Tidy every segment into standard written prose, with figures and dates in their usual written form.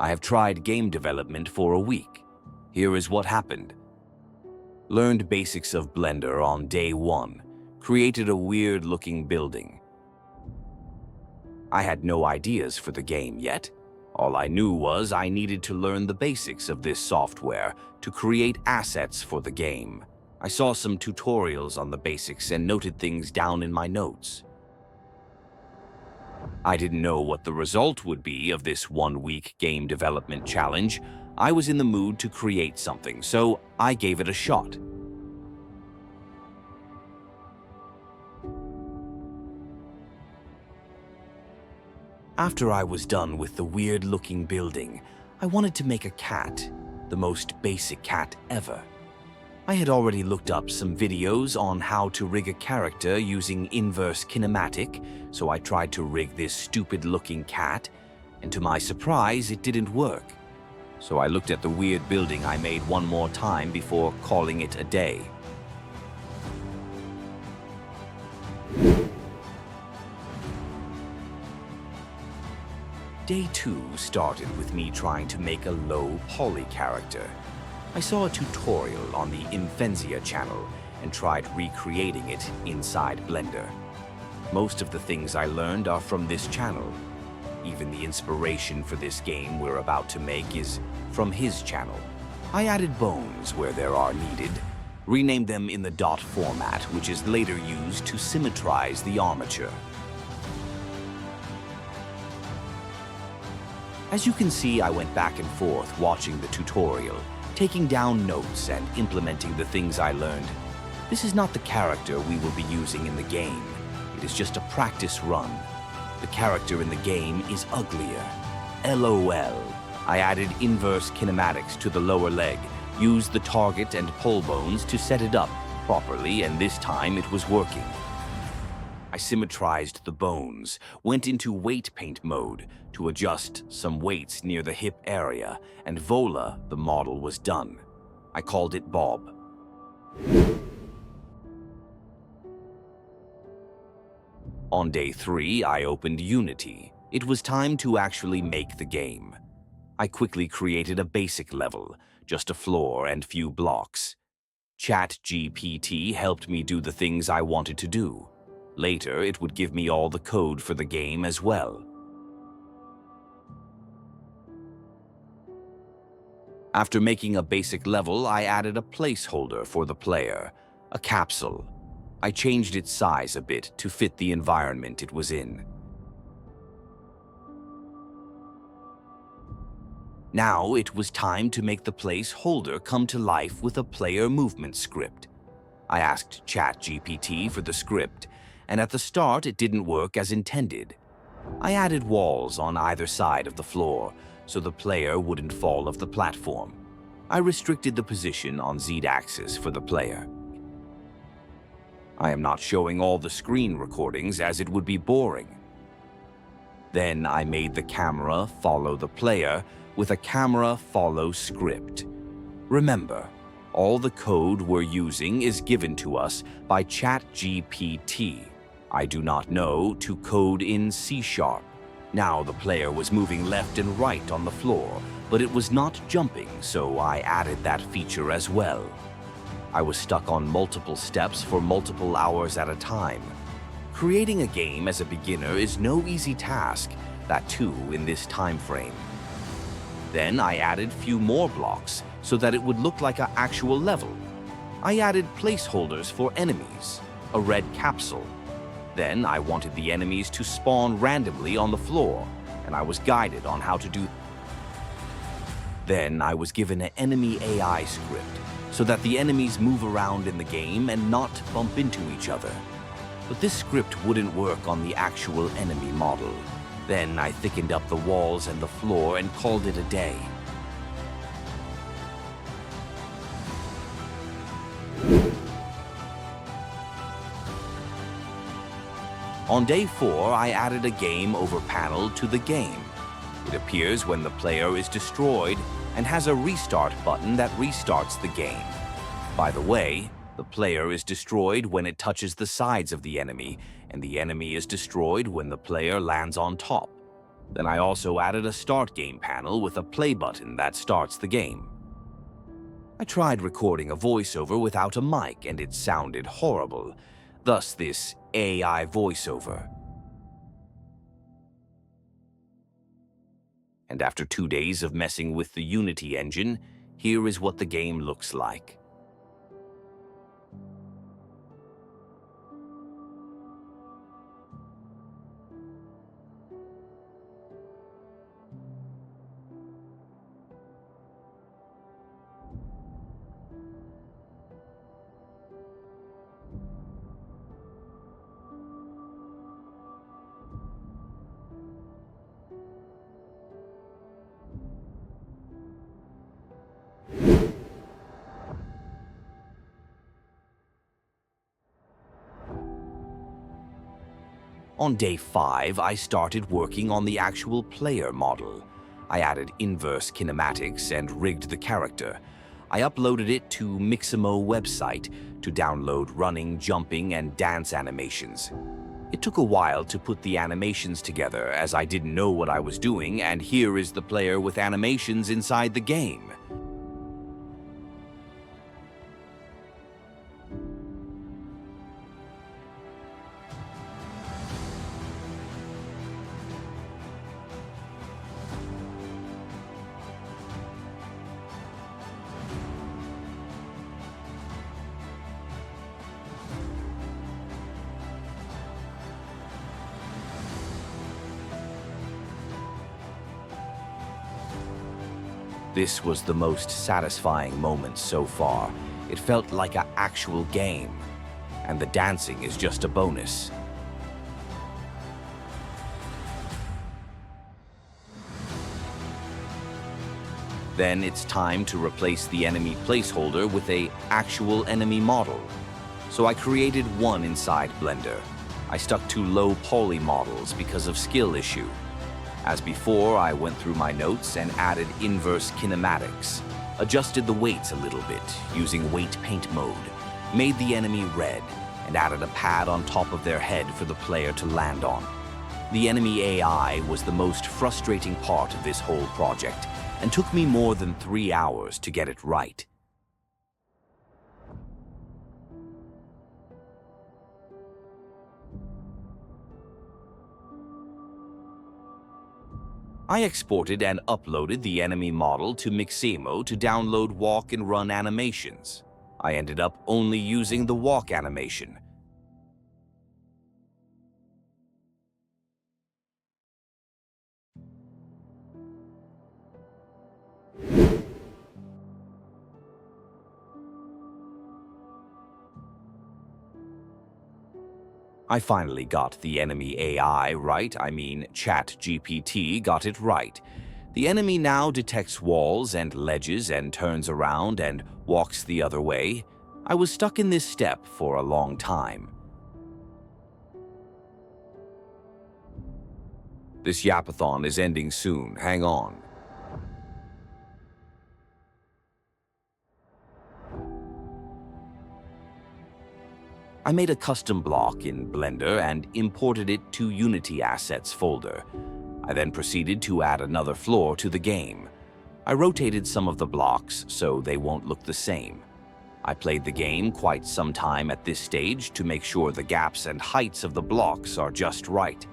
I have tried game development for a week. Here is what happened. Learned basics of Blender on day 1. Created a weird-looking building. I had no ideas for the game yet. All I knew was I needed to learn the basics of this software to create assets for the game. I saw some tutorials on the basics and noted things down in my notes. I didn't know what the result would be of this 1-week game development challenge. I was in the mood to create something, so I gave it a shot. After I was done with the weird-looking building, I wanted to make a cat, the most basic cat ever. I had already looked up some videos on how to rig a character using inverse kinematic, so I tried to rig this stupid-looking cat, and to my surprise, it didn't work. So I looked at the weird building I made one more time before calling it a day. Day 2 started with me trying to make a low poly character. I saw a tutorial on the Infenzia channel and tried recreating it inside Blender. Most of the things I learned are from this channel. Even the inspiration for this game we're about to make is from his channel. I added bones where there are needed, renamed them in the dot format, which is later used to symmetrize the armature. As you can see, I went back and forth watching the tutorial, taking down notes and implementing the things I learned. This is not the character we will be using in the game. It is just a practice run. The character in the game is uglier. LOL. I added inverse kinematics to the lower leg, used the target and pull bones to set it up properly, and this time it was working. I symmetrized the bones, went into weight paint mode to adjust some weights near the hip area, and voila, the model was done. I called it Bob. On day 3, I opened Unity. It was time to actually make the game. I quickly created a basic level, just a floor and few blocks. ChatGPT helped me do the things I wanted to do. Later, it would give me all the code for the game as well. After making a basic level, I added a placeholder for the player, a capsule. I changed its size a bit to fit the environment it was in. Now it was time to make the placeholder come to life with a player movement script. I asked ChatGPT for the script, and at the start it didn't work as intended. I added walls on either side of the floor, so the player wouldn't fall off the platform. I restricted the position on Z-axis for the player. I am not showing all the screen recordings as it would be boring. Then I made the camera follow the player with a camera follow script. Remember, all the code we're using is given to us by ChatGPT. I do not know to code in C#. Now the player was moving left and right on the floor, but it was not jumping, so I added that feature as well. I was stuck on multiple steps for multiple hours at a time. Creating a game as a beginner is no easy task, that too in this time frame. Then I added few more blocks so that it would look like an actual level. I added placeholders for enemies, a red capsule. Then I wanted the enemies to spawn randomly on the floor, and I was guided on how to do. Then I was given an enemy AI script so that the enemies move around in the game and not bump into each other. But this script wouldn't work on the actual enemy model. Then I thickened up the walls and the floor and called it a day. On day 4, I added a game over panel to the game. It appears when the player is destroyed and has a restart button that restarts the game. By the way, the player is destroyed when it touches the sides of the enemy, and the enemy is destroyed when the player lands on top. Then I also added a start game panel with a play button that starts the game. I tried recording a voiceover without a mic and it sounded horrible, thus this AI voiceover. And after 2 days of messing with the Unity engine, here is what the game looks like. On day 5, I started working on the actual player model. I added inverse kinematics and rigged the character. I uploaded it to Mixamo website to download running, jumping, and dance animations. It took a while to put the animations together as I didn't know what I was doing, and here is the player with animations inside the game. This was the most satisfying moment so far. It felt like an actual game, and the dancing is just a bonus. Then it's time to replace the enemy placeholder with an actual enemy model. So I created one inside Blender. I stuck to low poly models because of skill issue. As before, I went through my notes and added inverse kinematics, adjusted the weights a little bit using weight paint mode, made the enemy red, and added a pad on top of their head for the player to land on. The enemy AI was the most frustrating part of this whole project, and took me more than 3 hours to get it right. I exported and uploaded the enemy model to Mixamo to download walk and run animations. I ended up only using the walk animation. I finally got the enemy AI right. I mean, ChatGPT got it right. The enemy now detects walls and ledges and turns around and walks the other way. I was stuck in this step for a long time. This yapathon is ending soon. Hang on. I made a custom block in Blender and imported it to Unity Assets folder. I then proceeded to add another floor to the game. I rotated some of the blocks so they won't look the same. I played the game quite some time at this stage to make sure the gaps and heights of the blocks are just right.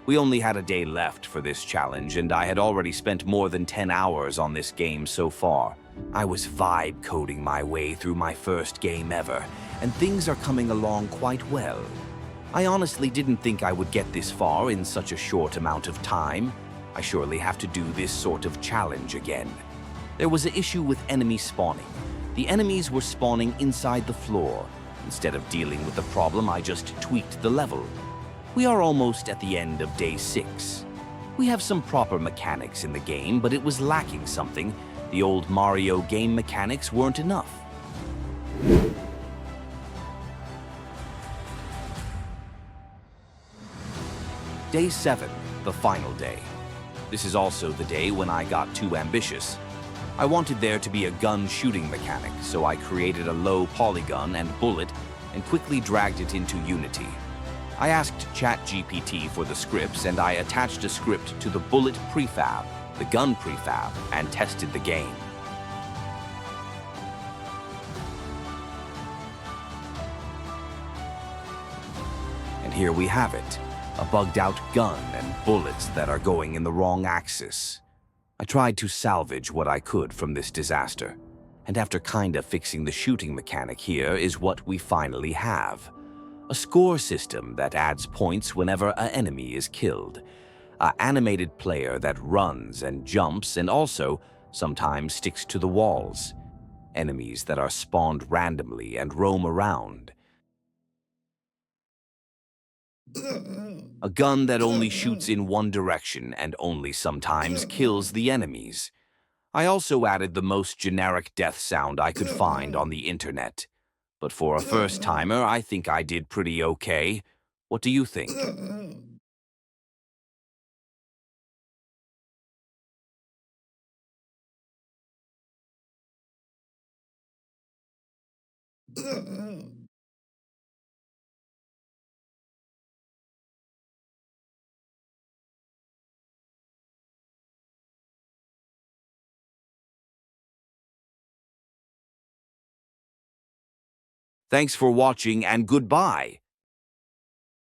We only had a day left for this challenge, and I had already spent more than 10 hours on this game so far. I was vibe coding my way through my first game ever, and things are coming along quite well. I honestly didn't think I would get this far in such a short amount of time. I surely have to do this sort of challenge again. There was an issue with enemy spawning. The enemies were spawning inside the floor. Instead of dealing with the problem, I just tweaked the level. We are almost at the end of day 6. We have some proper mechanics in the game, but it was lacking something. The old Mario game mechanics weren't enough. Day 7, the final day. This is also the day when I got too ambitious. I wanted there to be a gun shooting mechanic, so I created a low polygon and bullet and quickly dragged it into Unity. I asked ChatGPT for the scripts, and I attached a script to the bullet prefab, the gun prefab, and tested the game. And here we have it, a bugged-out gun and bullets that are going in the wrong axis. I tried to salvage what I could from this disaster, and after kinda fixing the shooting mechanic, here is what we finally have. A score system that adds points whenever an enemy is killed. An animated player that runs and jumps and also sometimes sticks to the walls. Enemies that are spawned randomly and roam around. A gun that only shoots in one direction and only sometimes kills the enemies. I also added the most generic death sound I could find on the internet. But for a first-timer, I think I did pretty okay. What do you think? Thanks for watching and goodbye.